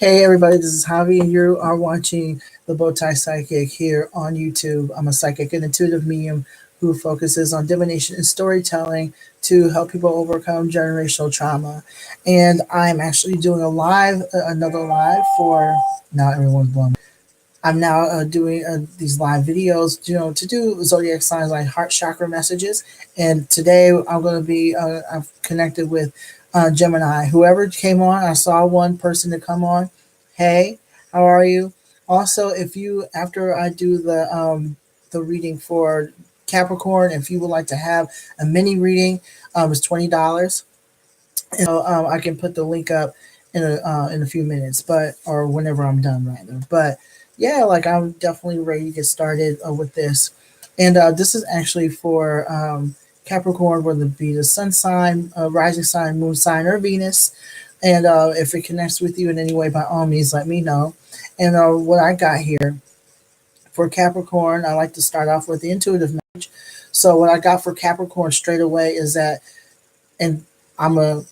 Hey everybody, this is Javi, and you are watching the Bowtie Psychic here on YouTube. I'm a psychic and intuitive medium who focuses on divination and storytelling to help people overcome generational trauma. And I'm actually doing another live for now. Everyone's blown. I'm now doing these live videos, to do zodiac signs like heart chakra messages. And today I'm going to be I've connected with Gemini. Whoever came on, I saw one person to come on. Hey, how are you? Also, if you after I do the reading for Capricorn, if you would like to have a mini reading, it's $20. And so I can put the link up in a few minutes, but or whenever I'm done, rather. But yeah, like I'm definitely ready to get started with this. And this is actually for Capricorn, whether it be the sun sign, rising sign, moon sign, or Venus. And if it connects with you in any way, by all means, let me know. And what I got here for Capricorn, I like to start off with the intuitive message. So what I got for Capricorn straight away is that, and I'm a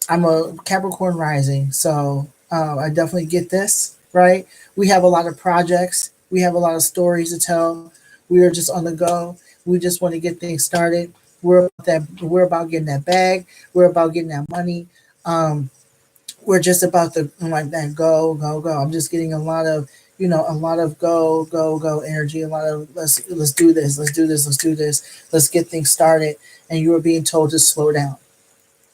I'm a Capricorn rising, so I definitely get this, right? We have a lot of projects, we have a lot of stories to tell. We are just on the go. We just want to get things started. We're about getting that bag. We're about getting that money. Um, we're just about to like that go, go, go. I'm just getting a lot of go, go, go energy. A lot of let's do this, let's do this, let's do this, let's get things started. And you are being told to slow down.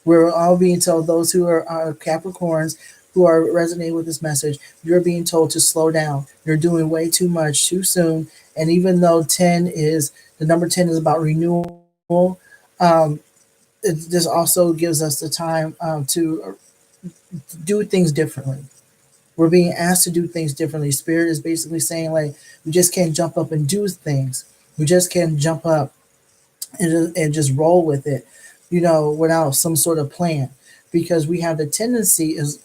We're all being told, those who are Capricorns who are resonating with this message, you're being told to slow down. You're doing way too much too soon. And even though the number 10 is about renewal, um, this also gives us the time to do things differently. We're being asked to do things differently. Spirit is basically saying, like, we just can't jump up and do things. We just can't jump up and just roll with it, without some sort of plan. Because we have the tendency is,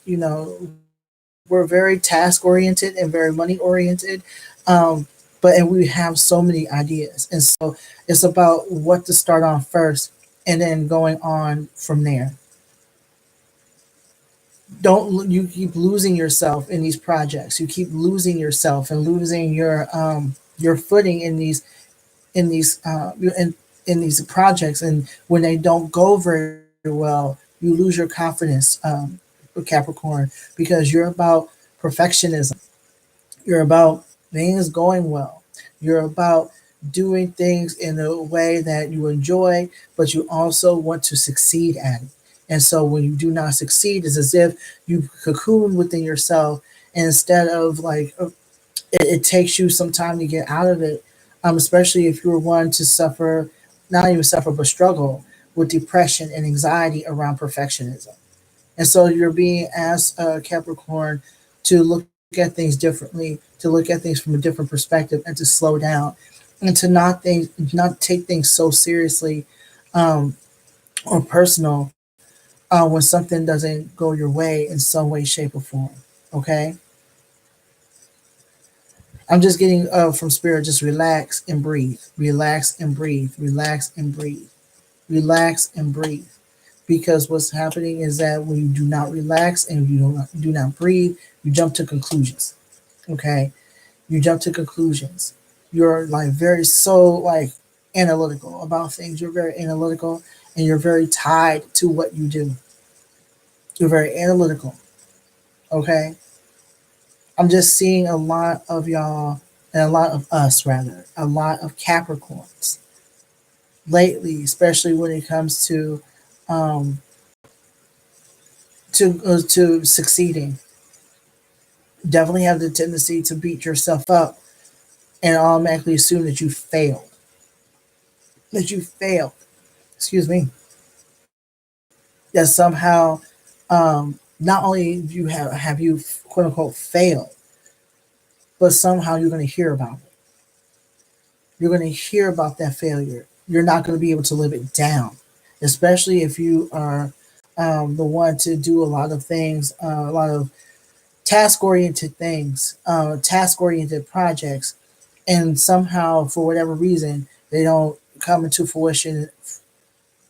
we're very task oriented and very money oriented. And we have so many ideas. And so it's about what to start on first and then going on from there. Don't you keep losing yourself in these projects. You keep losing yourself and losing your footing in these projects, and when they don't go very well, you lose your confidence, with Capricorn, because you're about perfectionism. You're about things going well. You're about doing things in a way that you enjoy, but you also want to succeed at it. And so when you do not succeed, it's as if you cocoon within yourself, and instead of like it takes you some time to get out of it, especially if you're one to suffer, not even suffer, but struggle with depression and anxiety around perfectionism. And so you're being asked, Capricorn, to look at things differently, to look at things from a different perspective, and to slow down, and to not take things so seriously, um, or personal, when something doesn't go your way in some way, shape, or form. Okay. I'm just getting from spirit, just relax and breathe, relax and breathe, relax and breathe, relax and breathe. Because what's happening is that when you do not relax and you do not breathe, you jump to conclusions. Okay, you jump to conclusions. You're like very so like analytical about things. You're very analytical, and you're very tied to what you do. You're very analytical. Okay, I'm just seeing a lot of y'all, and a lot of us, rather, a lot of Capricorns lately, especially when it comes um, to succeeding. Definitely have the tendency to beat yourself up and automatically assume that you failed. That you failed. Excuse me. That somehow, not only do you have you quote unquote failed, but somehow you're going to hear about it. You're going to hear about that failure. You're not going to be able to live it down, especially if you are the one to do a lot of things, a lot of task oriented things, task oriented projects, and somehow, for whatever reason, they don't come into fruition,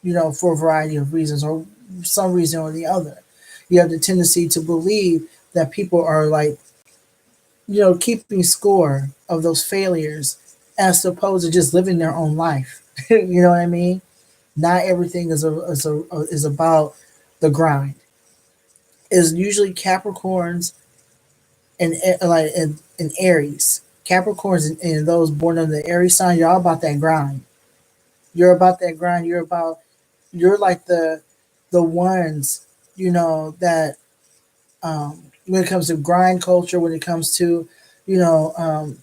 for a variety of reasons or some reason or the other. You have the tendency to believe that people are like, keeping score of those failures as opposed to just living their own life. You know what I mean? Not everything is about the grind. Is usually Capricorns and Aries. Capricorns and those born under the Aries sign, you're all about that grind. You're about that grind. You're like the ones, that when it comes to grind culture, when it comes to, you know, um,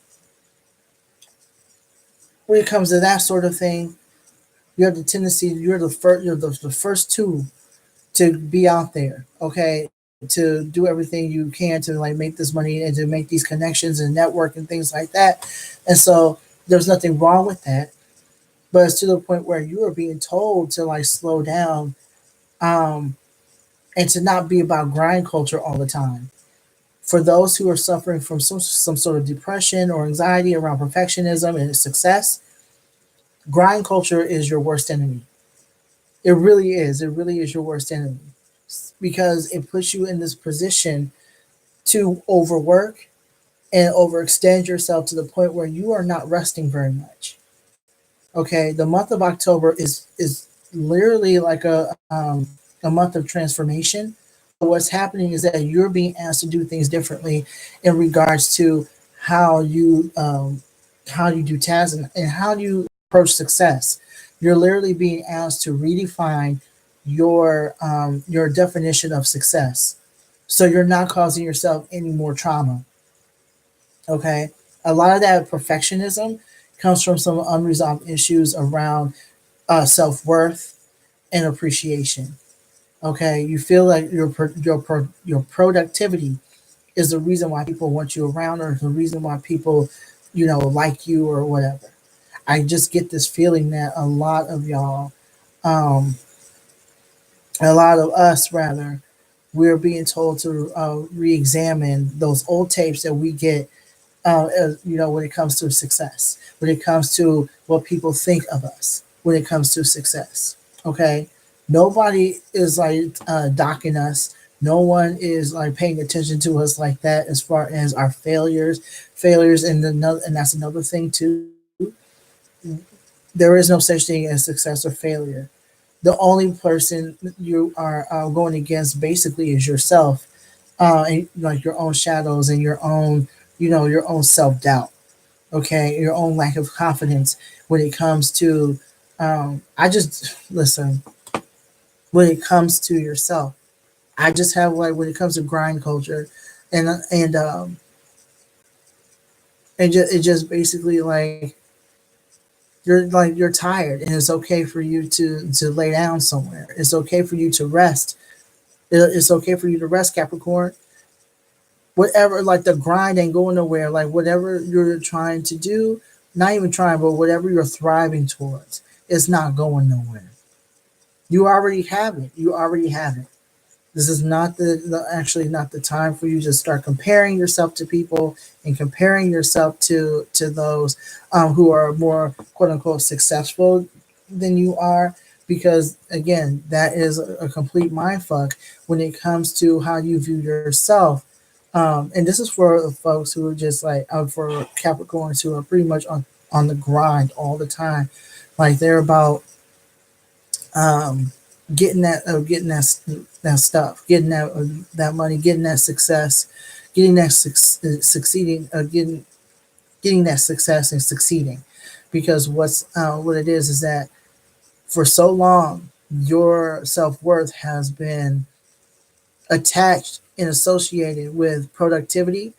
when it comes to that sort of thing, you have the tendency, you're the first two to be out there, okay, to do everything you can to like make this money and to make these connections and network and things like that. And so there's nothing wrong with that, but it's to the point where you are being told to like slow down, um, and to not be about grind culture all the time. For those who are suffering from some sort of depression or anxiety around perfectionism and success, grind culture is your worst enemy. It really is. It really is your worst enemy because it puts you in this position to overwork and overextend yourself to the point where you are not resting very much. Okay, the month of October is literally like a month of transformation. What's happening is that you're being asked to do things differently in regards to how you um, how you do tasks and how you approach success. You're literally being asked to redefine your definition of success, so you're not causing yourself any more trauma. Okay, a lot of that perfectionism comes from some unresolved issues around self worth and appreciation. Okay, you feel like your productivity is the reason why people want you around, or the reason why people, like you or whatever. I just get this feeling that um, a lot of us rather, we're being told to re-examine those old tapes that we get, when it comes to success, when it comes to what people think of us, when it comes to success. Okay, nobody is like docking us. No one is like paying attention to us like that as far as our failures, and that's another thing too. There is no such thing as success or failure. The only person you are going against basically is yourself, and like your own shadows and your own self doubt. Okay, your own lack of confidence when it comes to. I just listen when it comes to yourself. I just have like when it comes to grind culture, and it just basically like you're tired and it's okay for you to lay down somewhere. It's okay for you to rest. It's okay for you to rest, Capricorn. Whatever, like the grind ain't going nowhere. Like whatever you're trying to do, not even trying, but whatever you're thriving towards, it's not going nowhere. You already have it. You already have it. This is not actually not the time for you to start comparing yourself to people and comparing yourself to those who are more quote unquote successful than you are, because again, that is a complete mind fuck when it comes to how you view yourself. And this is for the folks who are just like for Capricorns who are pretty much on the grind all the time, like they're about um, getting that stuff, getting that money, getting that success, getting that succeeding, getting that success and succeeding, because what it is that for so long your self worth has been attached and associated with productivity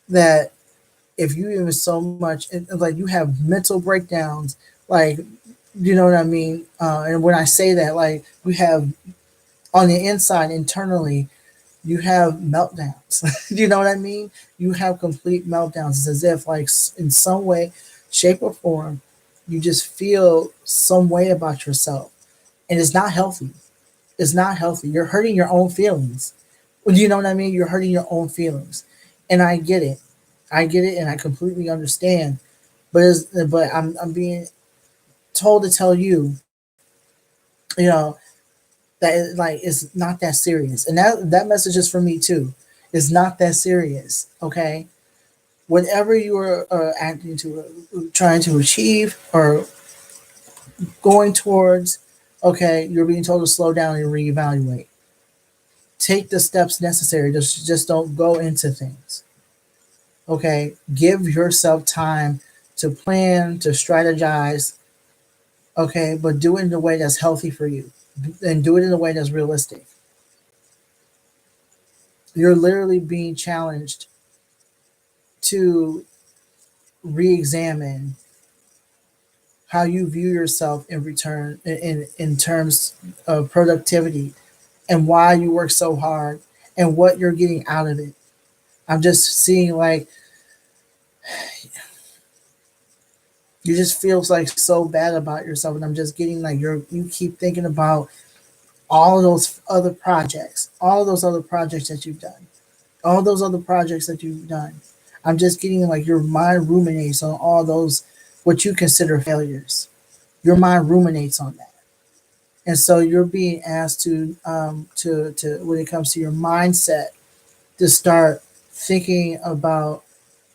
that if you even so much like you have mental breakdowns, like you know what I mean, and when I say that, like you have on the inside internally, you have meltdowns. You know what I mean? You have complete meltdowns. It's as if like in some way, shape or form, you just feel some way about yourself, and it's not healthy. It's not healthy. You're hurting your own feelings. You know what I mean? You're hurting your own feelings, and I get it. I get it, and I completely understand. But I'm being told to tell you, you know, that like it's not that serious, and that message is for me too. It's not that serious, okay? Whatever you are acting to, trying to achieve or going towards, okay, you're being told to slow down and reevaluate. Take the steps necessary. Just don't go into things. Okay, give yourself time to plan, to strategize. Okay, but do it in a way that's healthy for you, and do it in a way that's realistic. You're literally being challenged to re-examine how you view yourself in return in terms of productivity and why you work so hard and what you're getting out of it. I'm just seeing like you just feels like so bad about yourself, and I'm just getting like you keep thinking about all those other projects, all those other projects that you've done, all those other projects that you've done. I'm just getting like your mind ruminates on all those what you consider failures. Your mind ruminates on that, and so you're being asked to when it comes to your mindset to start thinking about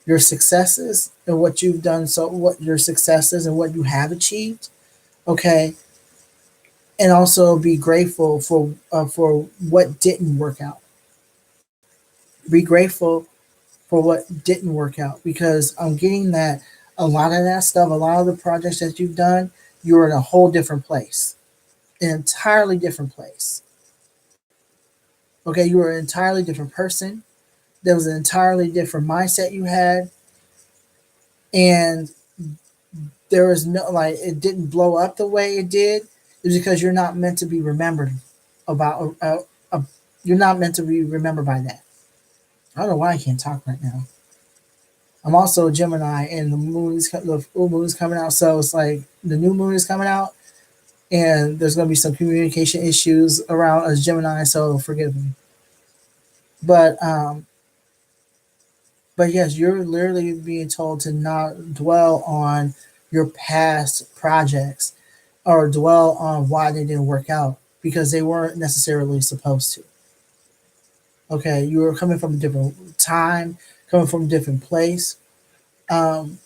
your successes and what you've done, so what your successes and what you have achieved, okay, and also be grateful for what didn't work out. Be grateful for what didn't work out, because I'm getting that a lot of that stuff, a lot of the projects that you've done, you're in a whole different place, an entirely different place. Okay, you were an entirely different person. There was an entirely different mindset you had, and there was no like it didn't blow up the way it did. It's because you're not meant to be remembered about. You're not meant to be remembered by that. I don't know why I can't talk right now. I'm also a Gemini, and the full moon is coming out, so it's like the new moon is coming out, and there's going to be some communication issues around as Gemini, so forgive me. But but yes, you're literally being told to not dwell on your past projects or dwell on why they didn't work out because they weren't necessarily supposed to. Okay, you were coming from a different time, coming from a different place, um,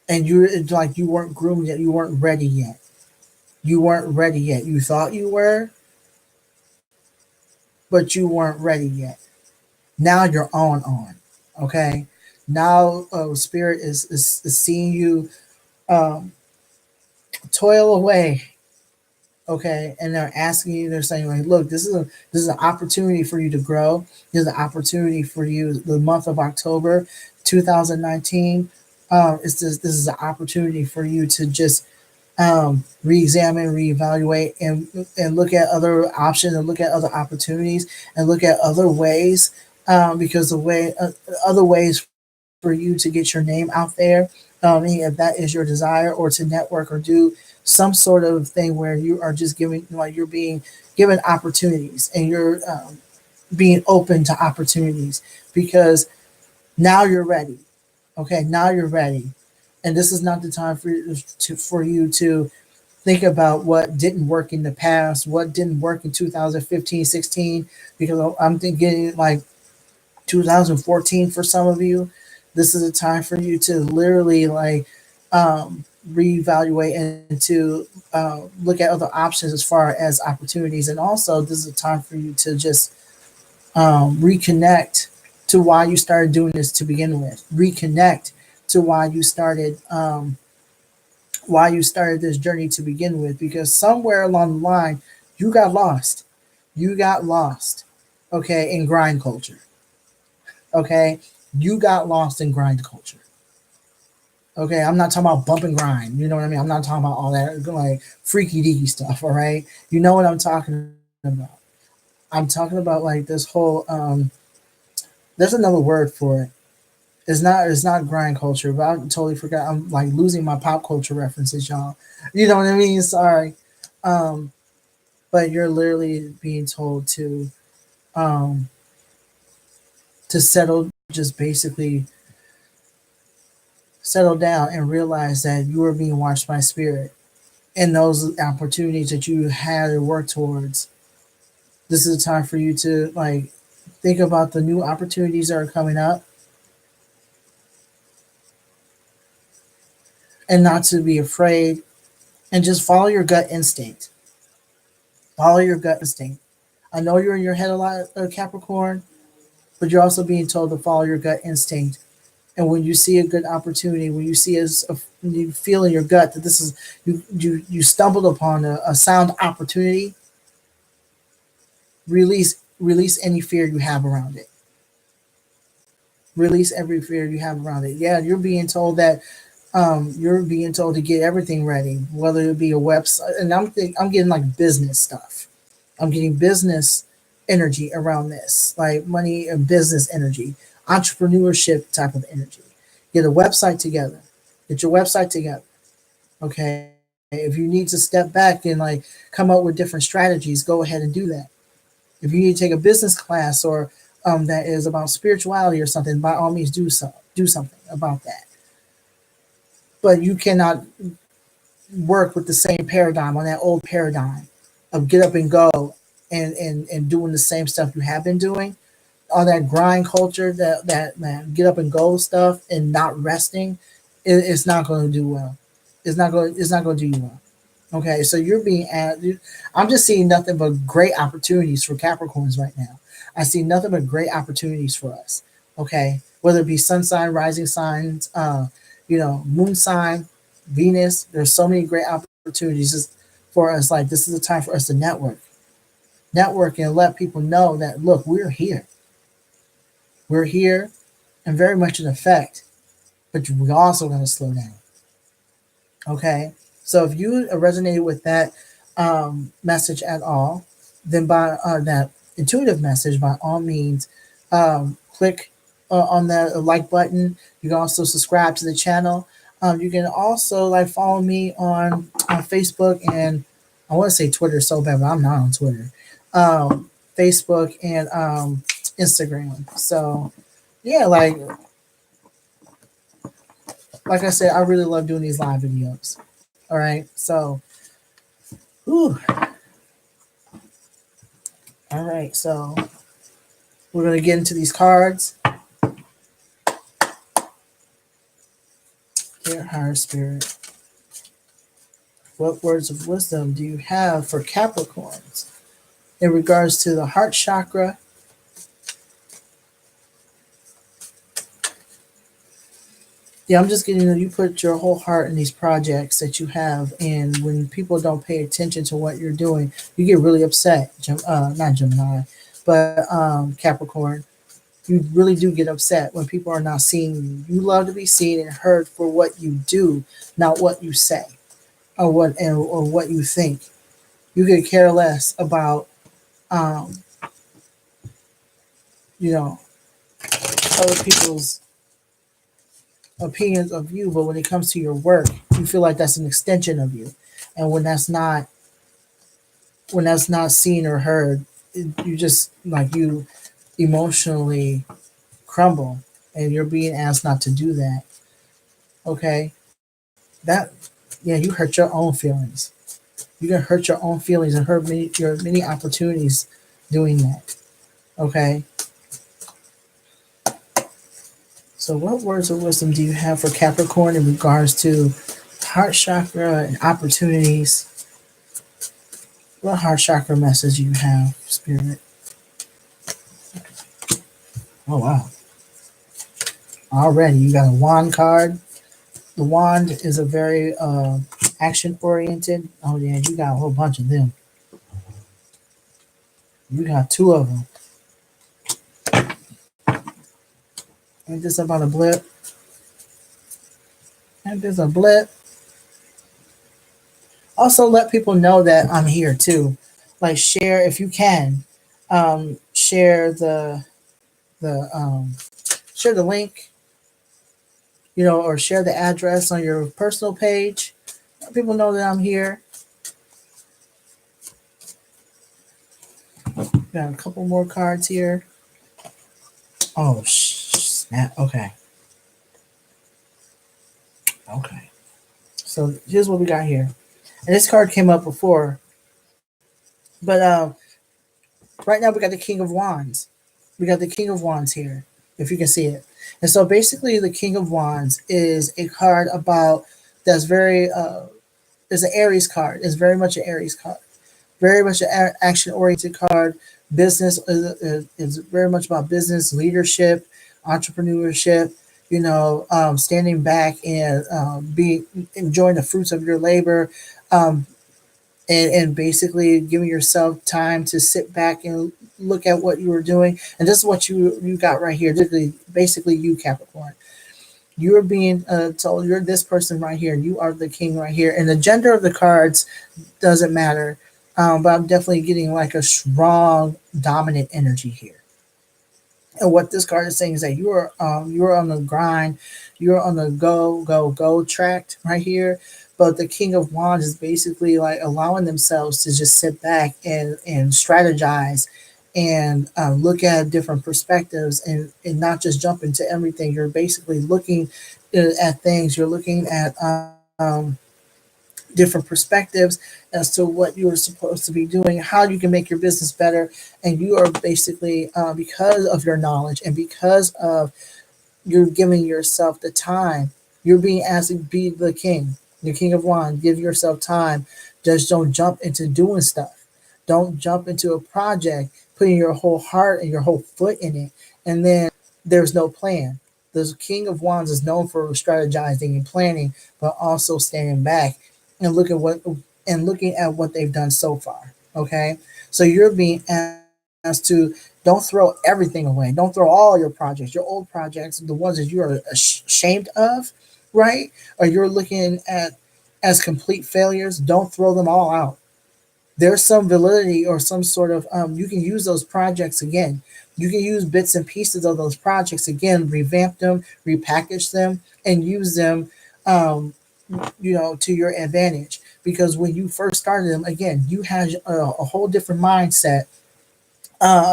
and it's like you weren't groomed yet. You weren't ready yet. You weren't ready yet. You thought you were, but you weren't ready yet. Now you're on. Okay, now spirit is seeing you um, toil away. Okay, and they're asking you, they're saying like, look, this is an opportunity for you to grow. This is an opportunity for you. The month of October 2019, this is an opportunity for you to just re-examine, reevaluate, and look at other options and look at other opportunities and look at other ways, because the way other ways for you to get your name out there, if that is your desire, or to network or do some sort of thing where you are just giving, like you're being given opportunities and you're being open to opportunities because now you're ready. Okay, now you're ready, and this is not the time for you to think about what didn't work in the past, what didn't work in 2015, 16, because I'm thinking like 2014 for some of you. This is a time for you to literally like reevaluate and to look at other options as far as opportunities. And also, this is a time for you to just reconnect to why you started doing this to begin with. Reconnect to why you started this journey to begin with, because somewhere along the line you got lost. You got lost, okay, in grind culture. Okay, you got lost in grind culture. Okay, I'm not talking about bump and grind. You know what I mean? I'm not talking about all that like freaky deaky stuff. All right, you know what I'm talking about. I'm talking about like this whole. There's another word for it. It's not grind culture, but I totally forgot. I'm like losing my pop culture references, y'all. You know what I mean? Sorry. Um, but you're literally being told um to settle, just basically settle down and realize that you are being watched by spirit, and those opportunities that you had to work towards. This is a time for you to like Think about the new opportunities that are coming up, and not to be afraid, and just follow your gut instinct. Follow your gut instinct. I know you're in your head a lot, Capricorn, but you're also being told to follow your gut instinct. And when you see a good opportunity, when you see when you feel in your gut that this is you stumbled upon a sound opportunity, release any fear you have around it. Release every fear you have around it. Yeah, you're being told to get everything ready, whether it be a website, and I'm getting like business stuff. I'm getting business energy around this, like money and business energy, entrepreneurship type of energy. Get a website together. Get your website together. Okay. If you need to step back and like come up with different strategies, go ahead and do that. If you need to take a business class or that is about spirituality or something, by all means do something about that. But you cannot work with the same paradigm on that old paradigm of get up and go and doing the same stuff you have been doing. All that grind culture, that man, get up and go stuff and not resting, it's not going to do well. It's not going to do you well. Okay, so you're being at. I'm just seeing nothing but great opportunities for Capricorns right now. I see nothing but great opportunities for us. Okay, whether it be sun sign, rising signs, moon sign, Venus. There's so many great opportunities for us. Like this is the time for us to network and let people know that look, we're here. We're here and very much in effect, but we're also going to slow down. Okay. So if you resonated with that message at all, then by that intuitive message, by all means, click on the like button. You can also subscribe to the channel. You can also like follow me on Facebook and I want to say Twitter so bad, but I'm not on Twitter. Facebook and Instagram. So yeah, like I said, I really love doing these live videos. All right, so, whew. All right, so we're gonna get into these cards. Dear higher spirit, what words of wisdom do you have for Capricorns in regards to the heart chakra? Yeah, I'm just getting you put your whole heart in these projects that you have, and when people don't pay attention to what you're doing, you get really upset. Not Gemini, but Capricorn. You really do get upset when people are not seeing you. You love to be seen and heard for what you do, not what you say or what you think. You could care less about um, you know other people's opinions of you, but when it comes to your work, you feel like that's an extension of you, and when that's not seen or heard, you just like you emotionally crumble, and you're being asked not to do that. Okay, that yeah, you hurt your own feelings. You can hurt your own feelings and hurt your many opportunities doing that. Okay. So, what words of wisdom do you have for Capricorn in regards to heart chakra and opportunities? What heart chakra message do you have, Spirit? Oh, wow. Already, you got a wand card. The wand is a very action oriented. Oh, yeah, you got a whole bunch of them. You got two of them. Ain't this about a blip? Ain't this a blip? Also, let people know that I'm here too. Like, share if you can. Share the share the link, or share the address on your personal page. Let people know that I'm here. Got a couple more cards here. Oh, snap. Okay. Okay. So here's what we got here. And this card came up before. But right now we got the King of Wands. We got the King of Wands here, if you can see it. And so basically, the King of Wands is a card about that's very is an Aries card. It's very much an Aries card. Very much an action oriented card. Business is very much about business, leadership, entrepreneurship. Standing back and be enjoying the fruits of your labor, um, and basically giving yourself time to sit back and look at what you were doing. And this is what you got right here. Basically, you Capricorn. You're being told you're this person right here. You are the king right here, and the gender of the cards doesn't matter. But I'm definitely getting like a strong dominant energy here. And what this card is saying is that you're on the grind, you're on the go track right here. But the King of Wands is basically like allowing themselves to just sit back and strategize and look at different perspectives and not just jump into everything. You're basically looking at things. You're looking at different perspectives as to what you are supposed to be doing, how you can make your business better. And you are basically, because of your knowledge and because of you're giving yourself the time, you're being asked to be the king of wands. Give yourself time. Just don't jump into doing stuff. Don't jump into a project, putting your whole heart and your whole foot in it, and then there's no plan. The king of wands is known for strategizing and planning, but also standing back and looking at what they've done so far. Okay, so you're being asked to don't throw everything away. Don't throw all your projects, your old projects, the ones that you are ashamed of, right? Or you're looking at as complete failures. Don't throw them all out. There's some validity or some sort of you can use those projects again. You can use bits and pieces of those projects again, revamp them, repackage them, and use them to your advantage. Because when you first started them, again, you had a whole different mindset, and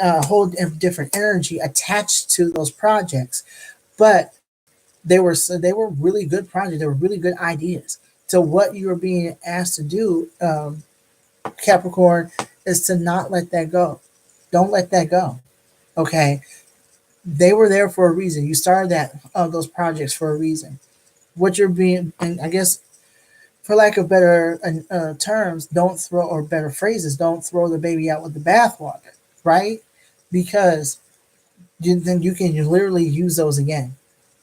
a whole different energy attached to those projects. But they were really good projects. They were really good ideas. So what you are being asked to do, Capricorn, is to not let that go. Don't let that go. Okay, they were there for a reason. You started those projects for a reason. What you're being, and I guess for lack of better terms, don't throw, or better phrases, don't throw the baby out with the bathwater, right? Because then you can literally use those again.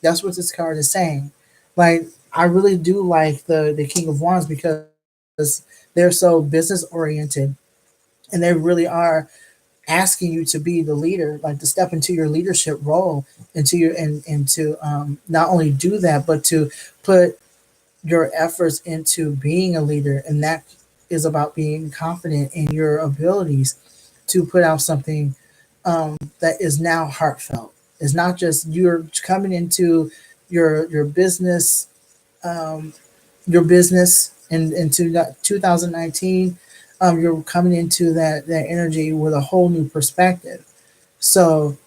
That's what this card is saying. Like, I really do like the King of Wands because they're so business oriented, and they really are asking you to be the leader, like to step into your leadership role, and to not only do that, but to put your efforts into being a leader. And that is about being confident in your abilities to put out something that is now heartfelt. It's not just you're coming into your business, um, your business into 2019. You're coming into that energy with a whole new perspective. So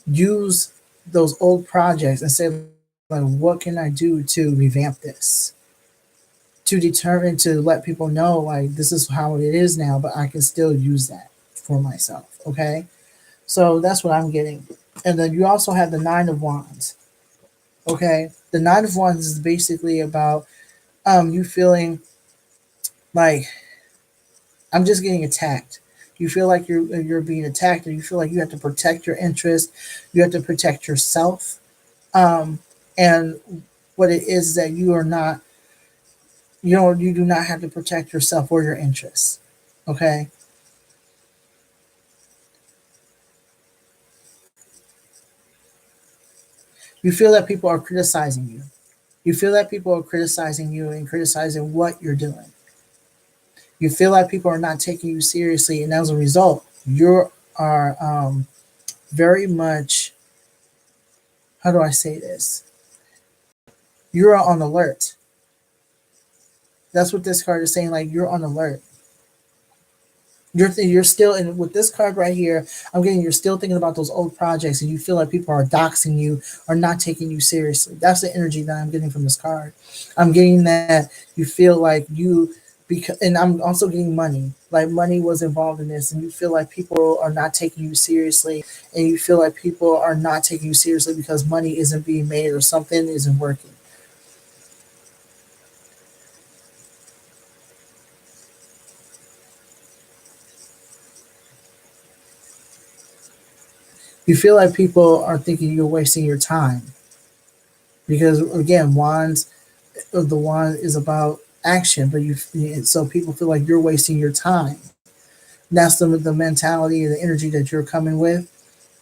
use those old projects and say, like, what can I do to revamp this? To determine, to let people know, like, this is how it is now, but I can still use that for myself. Okay. So that's what I'm getting. And then you also have the Nine of Wands. Okay. The Nine of Wands is basically about you feeling like, I'm just getting attacked. You feel like you're being attacked, and you feel like you have to protect your interest. You have to protect yourself. Um, and what it is that you are not, you do not have to protect yourself or your interests. Okay. You feel that people are criticizing you. You feel that people are criticizing you and criticizing what you're doing. You feel like people are not taking you seriously, and as a result, you are very much, how do I say this? You're on alert. That's what this card is saying. Like, you're on alert. You're still in with this card right here. I'm getting you're still thinking about those old projects, and you feel like people are doxing you or not taking you seriously. That's the energy that I'm getting from this card. I'm getting that you feel like because, and I'm also getting money. Like money was involved in this, and you feel like people are not taking you seriously, and you feel like people are not taking you seriously because money isn't being made or something isn't working. You feel like people are thinking you're wasting your time because again, the wand is about action, but you so people feel like you're wasting your time. That's the mentality and the energy that you're coming with,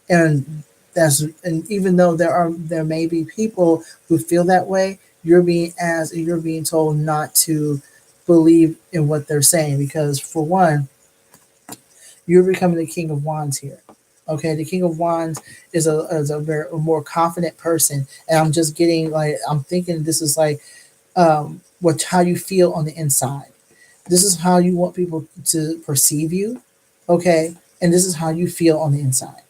and and even though there may be people who feel that way, you're being told not to believe in what they're saying because for one, you're becoming the king of wands here. Okay, the king of wands is a more confident person, and I'm just getting like I'm thinking this is like what how you feel on the inside. This is how you want people to perceive you, okay, and this is how you feel on the inside.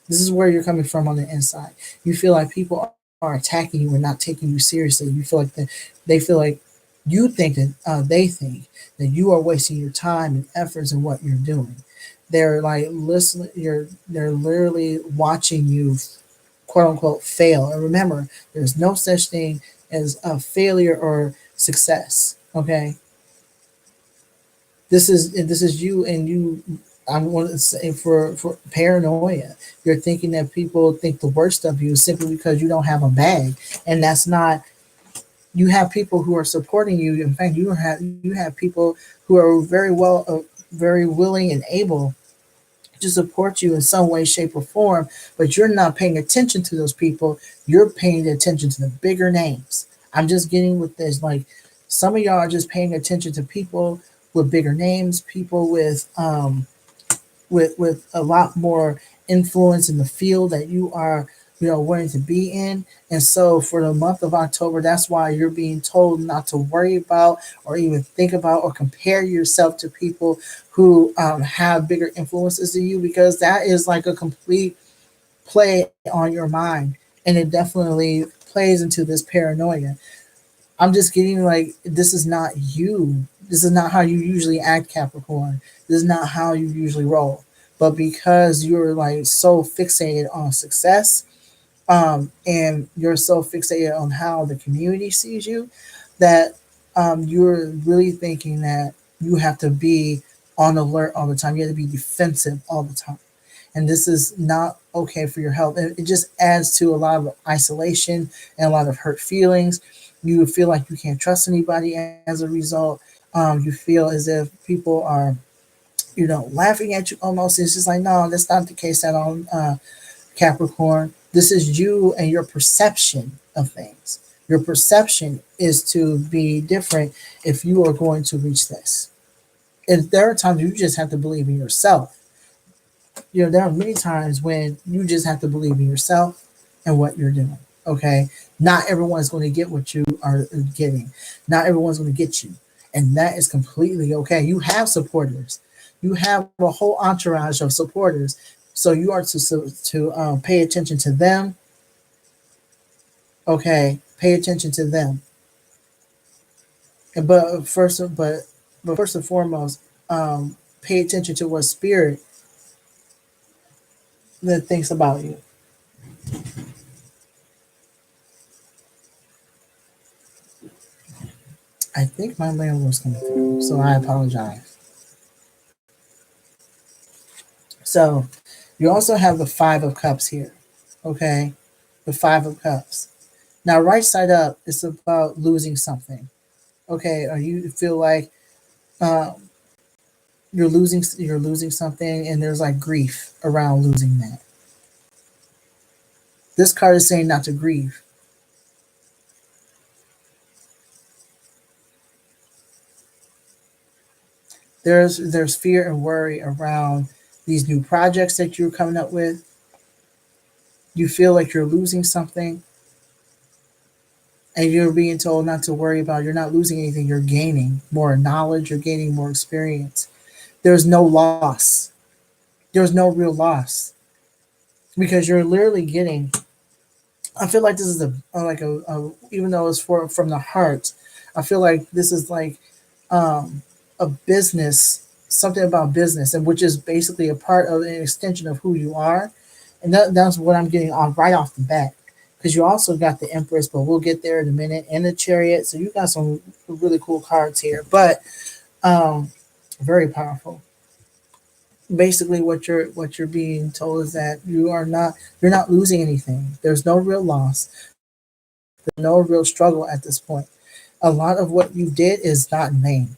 This is where you're coming from on the inside. You feel like people are attacking you and not taking you seriously. You feel like they feel like you think that they think that you are wasting your time and efforts in what you're doing. They're like listening. They're literally watching you, quote unquote, fail. And remember, there's no such thing as a failure or success. Okay, this is you and you. I want to say for paranoia, you're thinking that people think the worst of you simply because you don't have a bag, and that's not. You have people who are supporting you. In fact, you have people who are very willing and able to support you in some way, shape, or form. But you're not paying attention to those people. You're paying attention to the bigger names. I'm just getting with this. Like some of y'all are just paying attention to people with bigger names, people with a lot more influence in the field that you are wanting to be in. And so for the month of October, that's why you're being told not to worry about or even think about or compare yourself to people who have bigger influences than you, because that is like a complete play on your mind, and it definitely plays into this paranoia. I'm just getting like this is not you. This is not how you usually act, Capricorn. This is not how you usually roll. But because you're like so fixated on success, and you're so fixated on how the community sees you, that you're really thinking that you have to be on alert all the time. You have to be defensive all the time, and this is not okay for your health. It just adds to a lot of isolation and a lot of hurt feelings. You feel like you can't trust anybody as a result. You feel as if people are, laughing at you almost. It's just like, no, that's not the case at all, Capricorn. This is you and your perception of things. Your perception is to be different if you are going to reach this. And there are times you just have to believe in yourself. There are many times when you just have to believe in yourself and what you're doing. Okay. Not everyone's going to get what you are getting. Not everyone's going to get you. And that is completely okay. You have supporters. You have a whole entourage of supporters. So you are to pay attention to them. Okay. Pay attention to them. But first and foremost, pay attention to what spirit that thinks about you. I think my landlord's coming through, so I apologize. So you also have the Five of Cups here. Okay, the Five of Cups. Now, right side up is about losing something. Okay, or you feel like um, you're losing something, and there's like grief around losing that. This card is saying not to grieve. There's fear and worry around these new projects that you're coming up with. You feel like you're losing something, and you're being told not to worry about it. You're not losing anything. You're gaining more knowledge. You're gaining more experience. There's no loss. There's no real loss because you're literally getting. I feel like this is a even though it's from the heart. I feel like this is like um, a business, something about business, and which is basically a part of an extension of who you are. And that's what I'm getting on right off the bat. Because you also got the Empress, but we'll get there in a minute, and the Chariot. So you got some really cool cards here, but um, very powerful. Basically, what you're being told is that you're not losing anything. There's no real loss. There's no real struggle at this point. A lot of what you did is not in vain.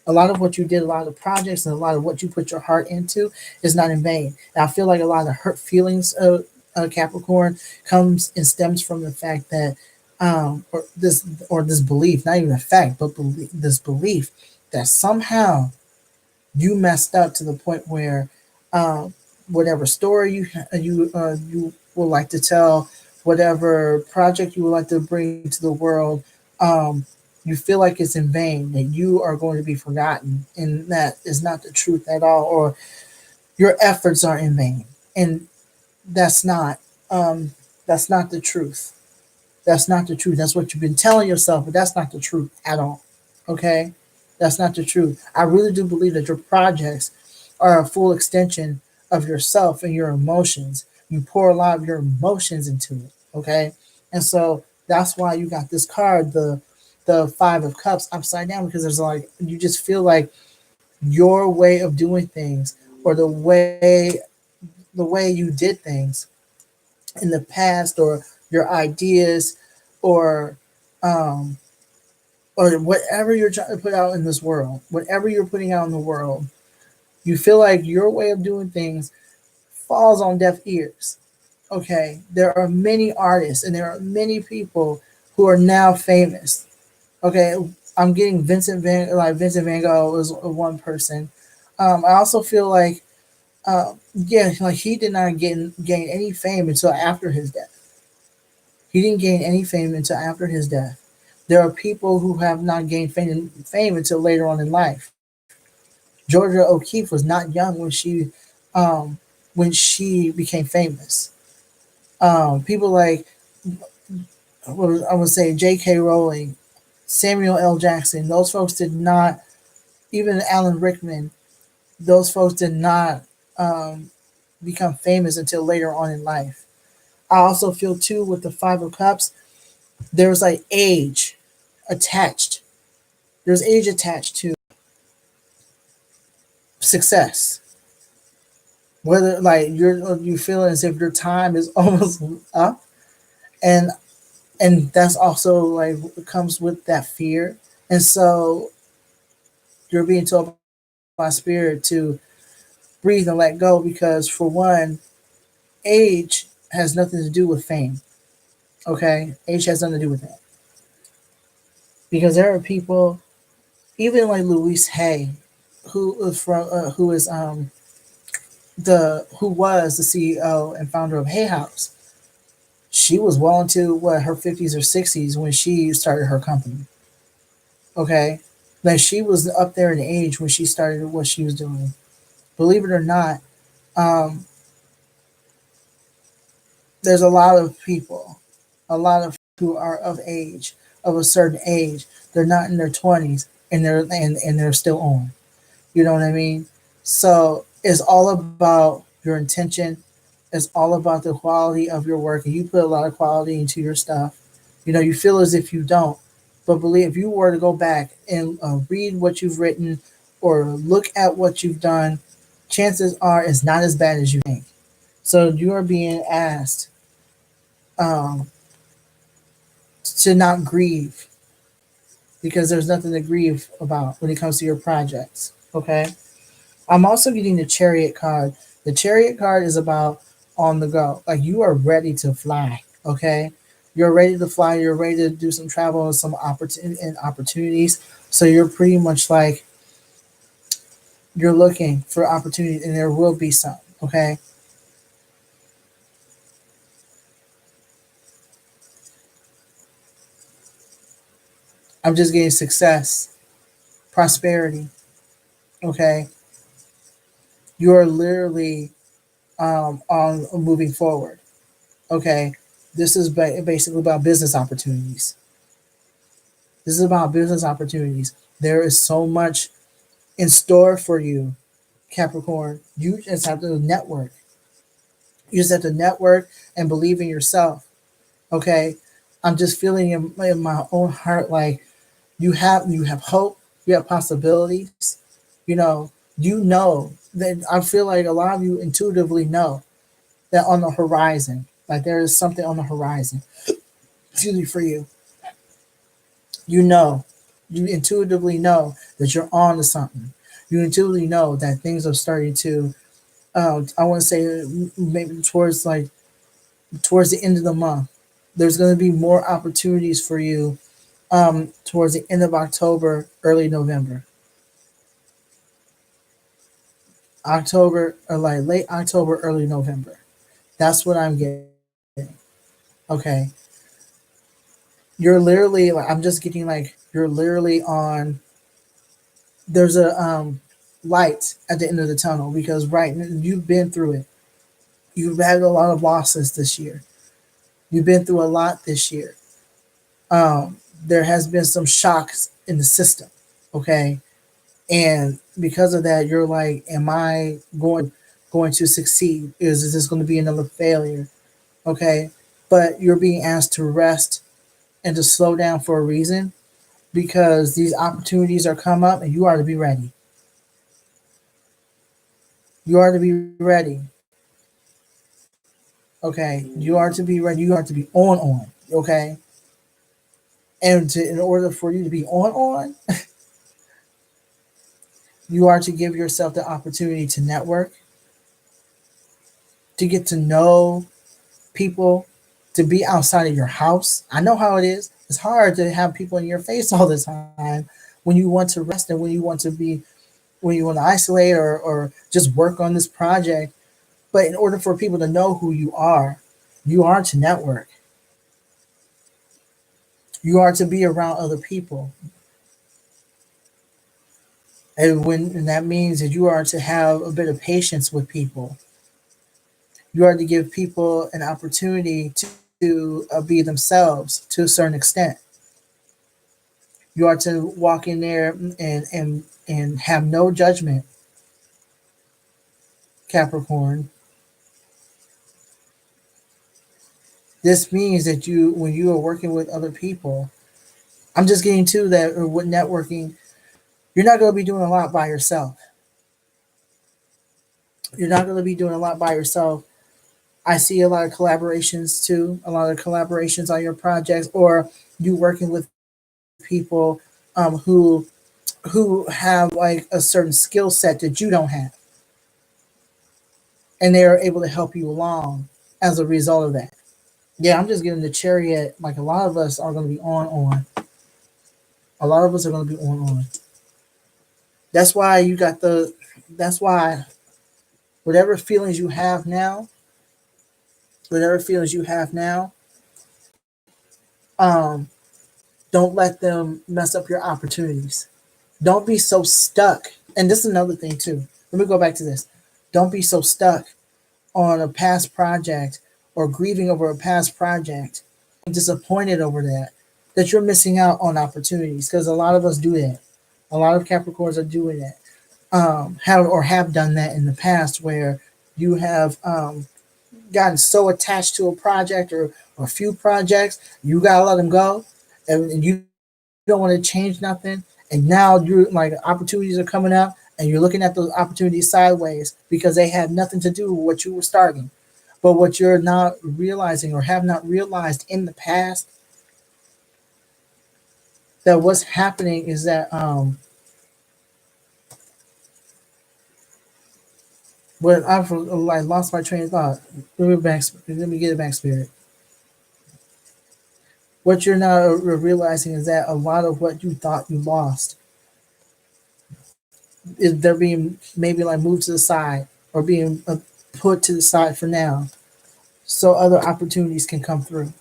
A lot of what you did, a lot of projects, and a lot of what you put your heart into is not in vain. And I feel like a lot of the hurt feelings of Capricorn comes and stems from the fact that, or this belief, not even a fact, but this belief that somehow you messed up to the point where, um, whatever story you would like to tell, whatever project you would like to bring to the world, um, you feel like it's in vain, that you are going to be forgotten, and that is not the truth at all, or your efforts are in vain, and that's not um, that's not the truth. That's not the truth. That's what you've been telling yourself, but that's not the truth at all. Okay? That's not the truth. I really do believe that your projects are a full extension of yourself and your emotions. You pour a lot of your emotions into it. Okay? And so that's why you got this card, the Five of Cups upside down, because there's like you just feel like your way of doing things, or the way you did things in the past, or your ideas, or um or whatever you're trying to put out in this world, whatever you're putting out in the world, you feel like your way of doing things falls on deaf ears. Okay, there are many artists and there are many people who are now famous. Okay, I'm getting Vincent Van Gogh is one person. I also feel like, yeah, like he did not gain any fame until after his death. He didn't gain any fame until after his death. There are people who have not gained fame until later on in life. Georgia O'Keeffe was not young um, when she became famous. People like, I would say, J.K. Rowling, Samuel L. Jackson. Those folks did not. Even Alan Rickman. Those folks did not um, become famous until later on in life. I also feel too with the Five of Cups. There's like age attached. There's age attached to success. Whether like you feel as if your time is almost up, and that's also like comes with that fear, and so you're being told by spirit to breathe and let go, because for one, age has nothing to do with fame. Okay, age has nothing to do with that, because there are people, even like Louise Hay, who is the who was the CEO and founder of Hay House. She was well into what, her 50s or 60s when she started her company. Okay, like she was up there in age when she started what she was doing. Believe it or not, um, there's a lot of people, a lot of who are of age, of a certain age. They're not in their 20s, and they're still on. You know what I mean? So it's all about your intention. It's all about the quality of your work. And you put a lot of quality into your stuff. You feel as if you don't. But believe, if you were to go back and read what you've written or look at what you've done, chances are it's not as bad as you think. So you are being asked um, to not grieve, because there's nothing to grieve about when it comes to your projects. Okay? I'm also getting the Chariot card. The Chariot card is about on the go. Like you are ready to fly. Okay, you're ready to fly. You're ready to do some travel and some opportunities. So you're pretty much like you're looking for opportunities, and there will be some. Okay, I'm just getting success, prosperity. Okay, you are literally on moving forward. Okay, this is basically about business opportunities. This is about business opportunities. There is so much in store for you, Capricorn. You just have to network. You just have to network and believe in yourself. Okay, I'm just feeling in my own heart like you have hope, you have possibilities. You know that I feel like a lot of you intuitively know that on the horizon, like there is something on the horizon. Excuse me, for you. You know, you intuitively know that you're on to something. You intuitively know that things are starting to. I want to say maybe towards the end of the month. There's going to be more opportunities for you towards the end of October, early November. October, or like late October, early November. That's what I'm getting. Okay. You're literally like I'm just getting like you're literally on there's a light at the end of the tunnel because right you've been through it. You've had a lot of losses this year. You've been through a lot this year. There has been some shocks in the system. Okay. And because of that, you're like, am I going to succeed? Is this going to be another failure? Okay. But you're being asked to rest and to slow down for a reason because these opportunities are come up and you are to be ready. You are to be ready. Okay. You are to be ready. You are to be on. Okay. In order for you to be on, you are to give yourself the opportunity to network, to get to know people, to be outside of your house. I know how it is. It's hard to have people in your face all the time when you want to rest and when you want to isolate or just work on this project. But in order for people to know who you are to network. You are to be around other people. And that means that you are to have a bit of patience with people. You are to give people an opportunity to be themselves to a certain extent. You are to walk in there and have no judgment, Capricorn. This means that when you are working with other people, I'm just getting to that with networking. You're not going to be doing a lot by yourself. You're not going to be doing a lot by yourself. I see a lot of collaborations too, a lot of collaborations on your projects, or you working with people who have like a certain skill set that you don't have, and they are able to help you along as a result of that. Yeah, I'm just getting the chariot. Like a lot of us are going to be on. A lot of us are going to be on. That's why you got the. That's why whatever feelings you have now, whatever feelings you have now, um, don't let them mess up your opportunities. Don't be so stuck. And this is another thing too. Let me go back to this. Don't be so stuck on a past project or grieving over a past project, disappointed over that you're missing out on opportunities because a lot of us do that. A lot of Capricorns are doing that. Have done that in the past where you have gotten so attached to a project or a few projects, you gotta let them go, and you don't want to change nothing. And now you're like opportunities are coming up, and you're looking at those opportunities sideways because they had nothing to do with what you were starting. But what you're not realizing or have not realized in the past that what's happening is that when I've like lost my train of thought. Let me get it back, spirit. What you're not realizing is that a lot of what you thought you lost is they're being maybe like moved to the side or being put to the side for now, so other opportunities can come through.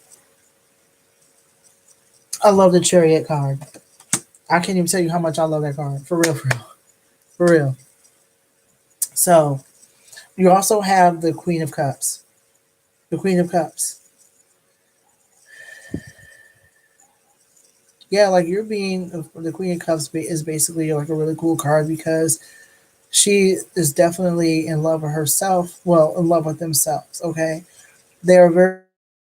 I love the Chariot card. I can't even tell you how much I love that card. For real, for real, for real. So you also have the Queen of Cups. The Queen of Cups. Yeah, like you're being the Queen of Cups is basically like a really cool card because she is definitely in love with herself. Well, in love with themselves. Okay, they are very,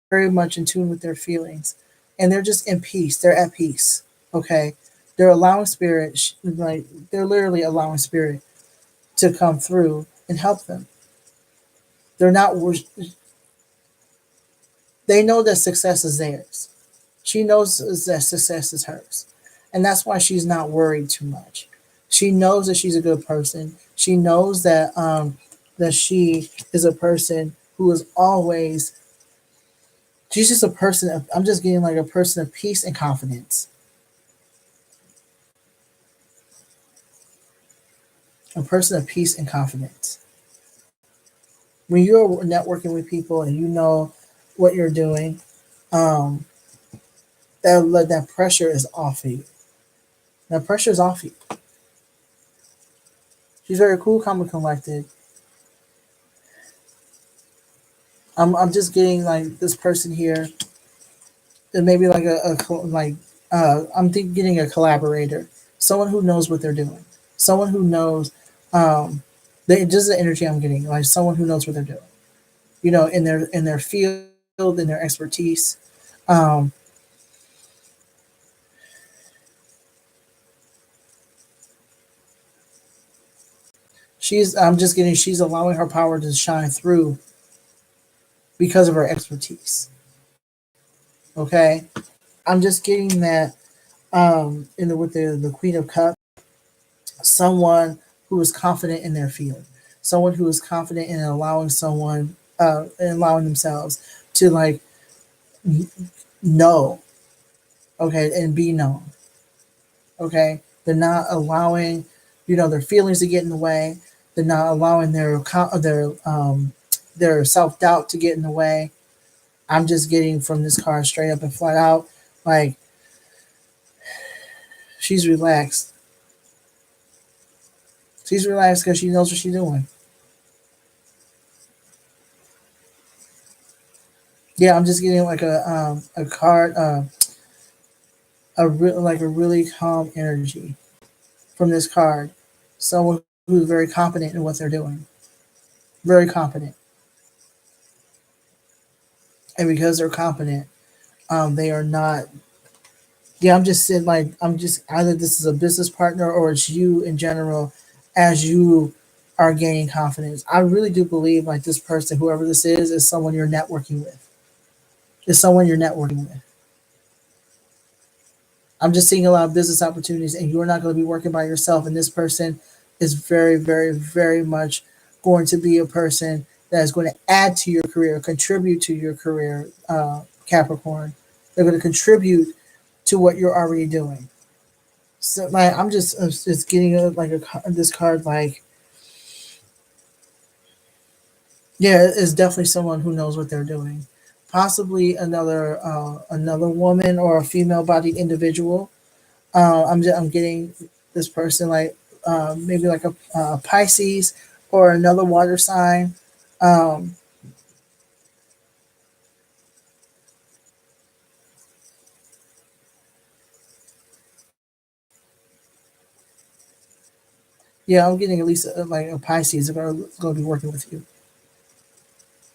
very much in tune with their feelings, and they're just in peace. They're at peace. Okay, they're allowing spirit, like they're literally allowing spirit to come through and help them. They're not. They know that success is theirs. She knows that success is hers. And that's why she's not worried too much. She knows that she's a good person. She knows that she is a person who is always she's just a person of I'm just getting like a person of peace and confidence. A person of peace and confidence. When you're networking with people and you know what you're doing, um, that pressure is off of you. That pressure is off you. She's very cool, calm, and collected. I'm just getting like this person here, and maybe like I'm getting a collaborator, someone who knows what they're doing, someone who knows, they just the energy I'm getting, like someone who knows what they're doing, in their field, in their expertise. Um, I'm just getting she's allowing her power to shine through because of her expertise. Okay, I'm just getting that with the Queen of Cups, someone who is confident in their field, someone who is confident in allowing allowing themselves to like know, okay, and be known, okay. They're not allowing, their feelings to get in the way. They're not allowing their self doubt to get in the way. I'm just getting from this card straight up and flat out, like she's relaxed. She's relaxed because she knows what she's doing. Yeah, I'm just getting like a card, like a really calm energy from this card. Someone who's very confident in what they're doing, very confident, and because they're confident, they are not. Yeah, I'm just saying like I'm just either this is a business partner or it's you in general, as you are gaining confidence. I really do believe like this person, whoever this is someone you're networking with. Is someone you're networking with. I'm just seeing a lot of business opportunities, and you're not going to be working by yourself. And this person is very, very, very much going to be a person that is going to add to your career, contribute to your career, Capricorn. They're going to contribute to what you're already doing. So, like, I'm just getting this card. Like, yeah, it's definitely someone who knows what they're doing. Possibly another woman or a female-bodied individual. I'm getting this person like maybe like a Pisces or another water sign. Um, yeah, I'm getting at least like a Pisces going to be working with you.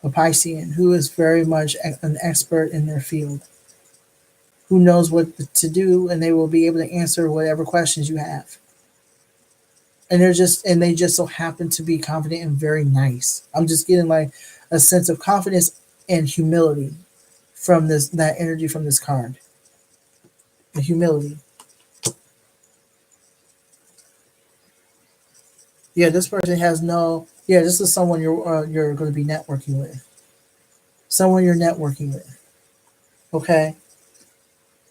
A Piscean who is very much an expert in their field, who knows what to do, and they will be able to answer whatever questions you have. And they just so happen to be confident and very nice. I'm just getting like a sense of confidence and humility from this that energy from this card. The humility. Yeah, this person has no. Yeah, this is someone you're going to be networking with. Someone you're networking with. Okay,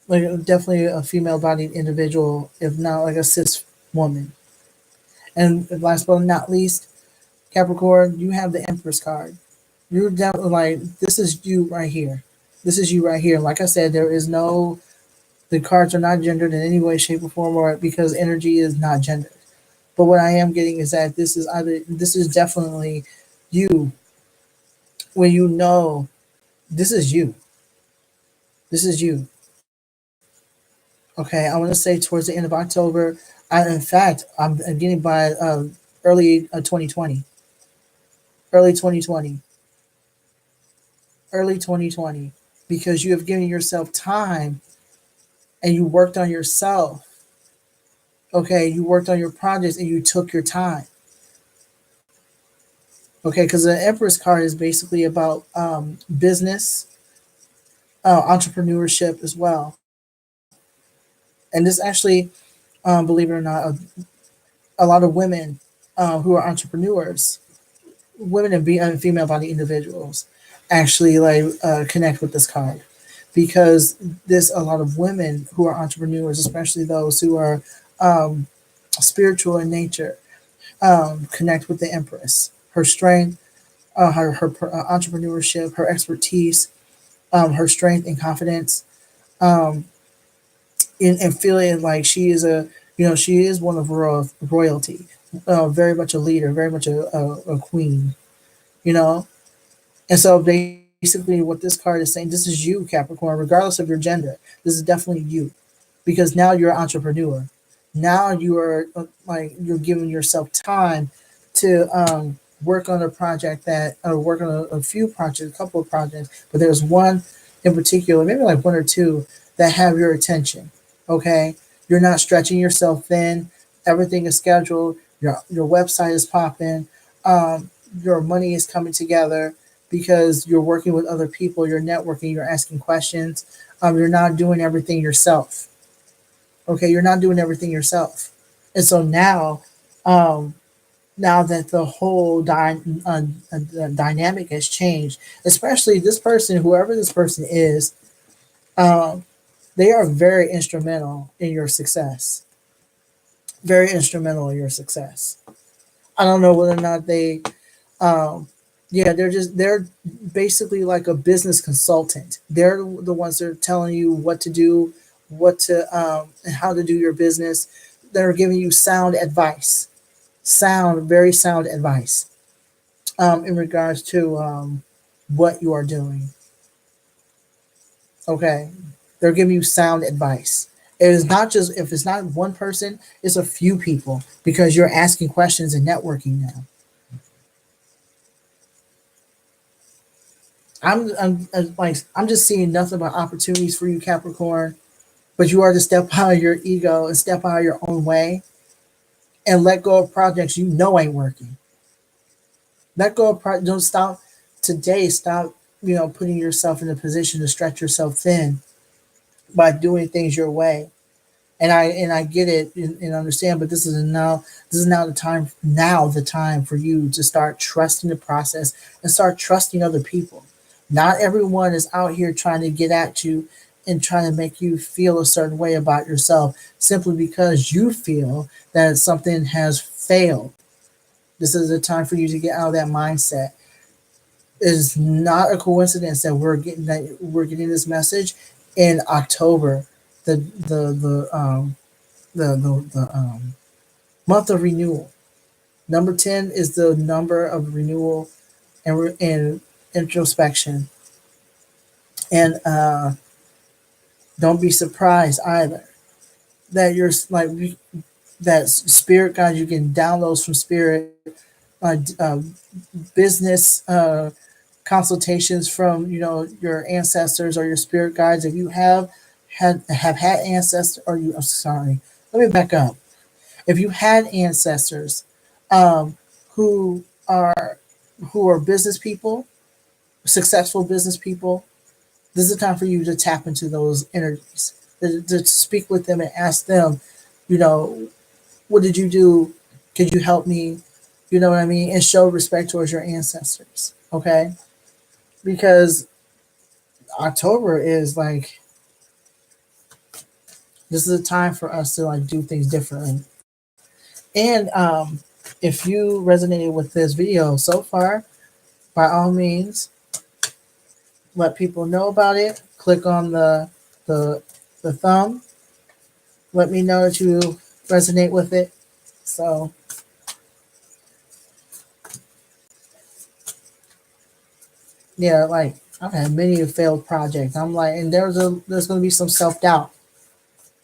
like definitely a female-bodied individual, if not like a cis woman. And last but not least, Capricorn, you have the Empress card. You're definitely like this is you right here. This is you right here. Like I said, there is no. The cards are not gendered in any way, shape, or form, or because energy is not gendered. But what I am getting is that this is definitely you when you know this is you. This is you. Okay, I want to say towards the end of October. In fact, I'm getting by early 2020, early 2020, early 2020, because you have given yourself time and you worked on yourself. Okay, you worked on your projects and you took your time. Okay, because the Empress card is basically about business, entrepreneurship as well. And this actually, believe it or not, a lot of women who are entrepreneurs, women and female body individuals, actually like connect with this card because there's a lot of women who are entrepreneurs, especially those who are um, spiritual in nature, connect with the Empress. Her strength, her entrepreneurship, her expertise, her strength and confidence, um, and feeling like she is she is one of royalty, very much a leader, very much a queen, you know. And so basically, what this card is saying, this is you, Capricorn, regardless of your gender. This is definitely you, because now you're an entrepreneur. Now you are like you're giving yourself time to work on a project that, or work on a few projects, a couple of projects, but there's one in particular, maybe like one or two that have your attention. Okay, you're not stretching yourself thin. Everything is scheduled. Your website is popping. Your money is coming together because you're working with other people. You're networking. You're asking questions. You're not doing everything yourself. Okay, you're not doing everything yourself. And so now, um, now that the whole dynamic has changed, especially this person, whoever this person is, um, they are very instrumental in your success. Very instrumental in your success. I don't know whether or not they, um, yeah, they're basically like a business consultant. They're the ones that are telling you what to do, what to and how to do your business. They're giving you sound advice, very sound advice in regards to what you are doing. Okay, they're giving you sound advice. It is not just, if it's not one person, it's a few people because you're asking questions and networking now. I'm just seeing nothing but opportunities for you, Capricorn. But you are to step out of your ego and step out of your own way and let go of projects you know ain't working. Let go of projects. Don't stop today. Stop, putting yourself in a position to stretch yourself thin by doing things your way. And I get it and understand, but this is now the time for you to start trusting the process and start trusting other people. Not everyone is out here trying to get at you and trying to make you feel a certain way about yourself simply because you feel that something has failed. This is a time for you to get out of that mindset. It is not a coincidence that we're getting this message in October, the the month of renewal. Number 10 is the number of renewal and introspection. And don't be surprised either that you're like that spirit guide, you can downloads from spirit, business consultations from your ancestors or your spirit guides. If you have had ancestors, or you, I'm sorry, let me back up. If you had ancestors um, who are business people, successful business people, this is the time for you to tap into those energies, to speak with them and ask them, you know, what did you do? Could you help me? You know what I mean? And show respect towards your ancestors. Okay, because October is like, this is a time for us to like do things differently. And if you resonated with this video so far, by all means, let people know about it. Click on the the thumb. Let me know that you resonate with it. So yeah, like I've had many failed projects. I'm like, and there's going to be some self doubt.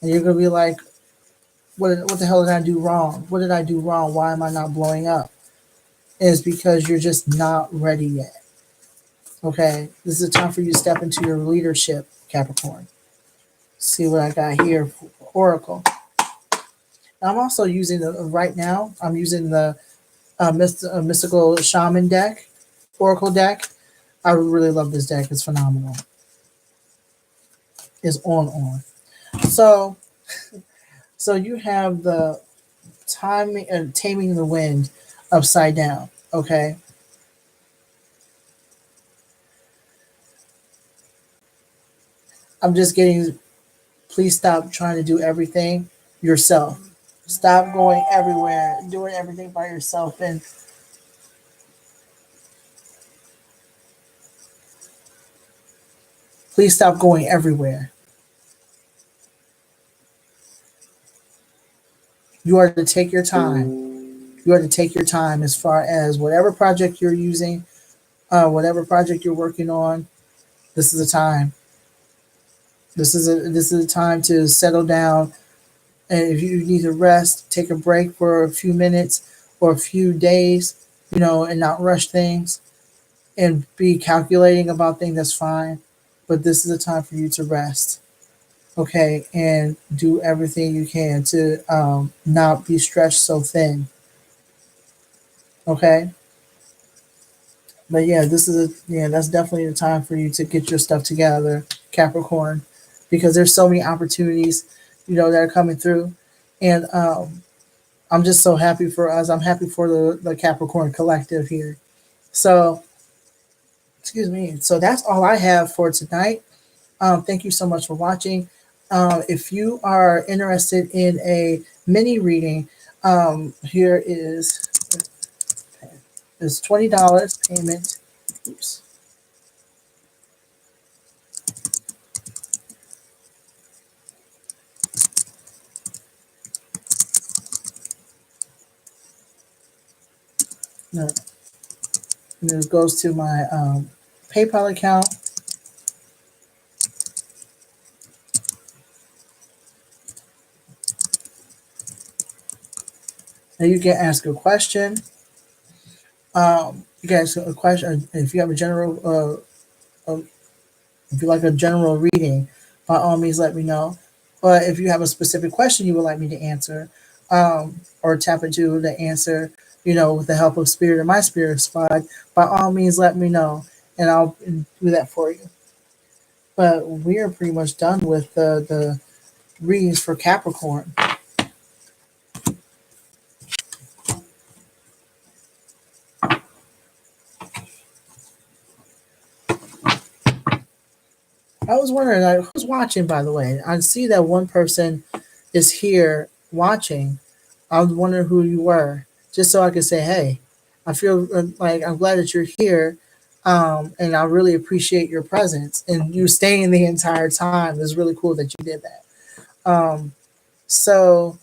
And you're gonna be like, what the hell did I do wrong? What did I do wrong? Why am I not blowing up? And it's because you're just not ready yet. Okay, this is a time for you to step into your leadership, Capricorn. See what I got here, Oracle. I'm also using the right now. I'm using the mystical shaman deck, Oracle deck. I really love this deck. It's phenomenal. It's on. So you have the timing and taming the wind upside down. Okay, I'm just getting. Please stop trying to do everything yourself. Stop going everywhere, doing everything by yourself, and please stop going everywhere. You are to take your time. You are to take your time as far as whatever project you're using, whatever project you're working on. This is a time. This is a time to settle down. And if you need to rest, take a break for a few minutes or a few days, and not rush things and be calculating about things. That's fine, but this is a time for you to rest. Okay, and do everything you can to not be stretched so thin. Okay, but yeah, that's definitely the time for you to get your stuff together, Capricorn, because there's so many opportunities, that are coming through, and I'm just so happy for us. I'm happy for the Capricorn collective here. So, excuse me. So that's all I have for tonight. Thank you so much for watching. If you are interested in a mini reading, here is $20 payment. Oops. No, and it goes to my PayPal account. And you can ask a question. You can ask a question if you have a general. If you like a general reading, by all means, let me know. But if you have a specific question you would like me to answer, or tap into the answer, with the help of Spirit and my Spirit Squad, by all means, let me know, and I'll do that for you. But we are pretty much done with the readings for Capricorn. I was wondering, who's watching, by the way. I see that one person is here watching. I was wondering who you were, just so I could say, hey, I feel like I'm glad that you're here, and I really appreciate your presence and you staying the entire time. It's really cool that you did that. So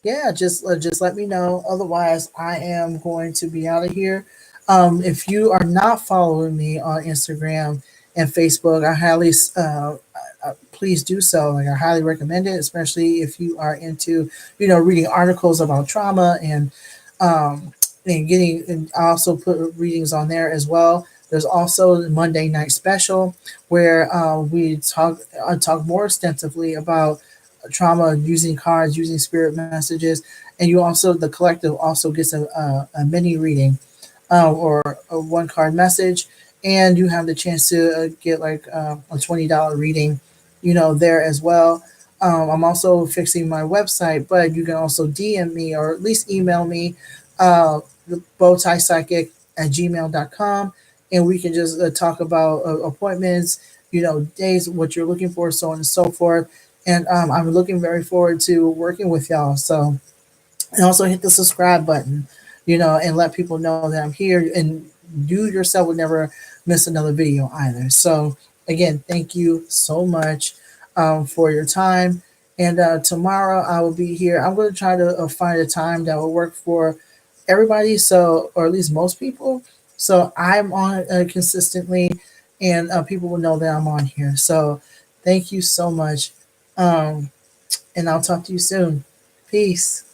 yeah, just let me know. Otherwise, I am going to be out of here. If you are not following me on Instagram and Facebook, I highly please do so. Like, I highly recommend it, especially if you are into reading articles about trauma and getting. And I also put readings on there as well. There's also the Monday night special where we talk more extensively about trauma, using cards, using spirit messages, and the collective also gets a mini reading, or a one card message, and you have the chance to get like a $20 reading, there as well. I'm also fixing my website, but you can also DM me or at least email me, the bowtiepsychic at gmail.com, and we can just talk about appointments, days, what you're looking for, so on and so forth. And I'm looking very forward to working with y'all. So, and also hit the subscribe button, and let people know that I'm here. And you yourself would never miss another video either. So, again, thank you so much for your time. And tomorrow I will be here. I'm going to try to find a time that will work for everybody. So, or at least most people. So I'm on consistently, and people will know that I'm on here. So, thank you so much. Um, And I'll talk to you soon. Peace.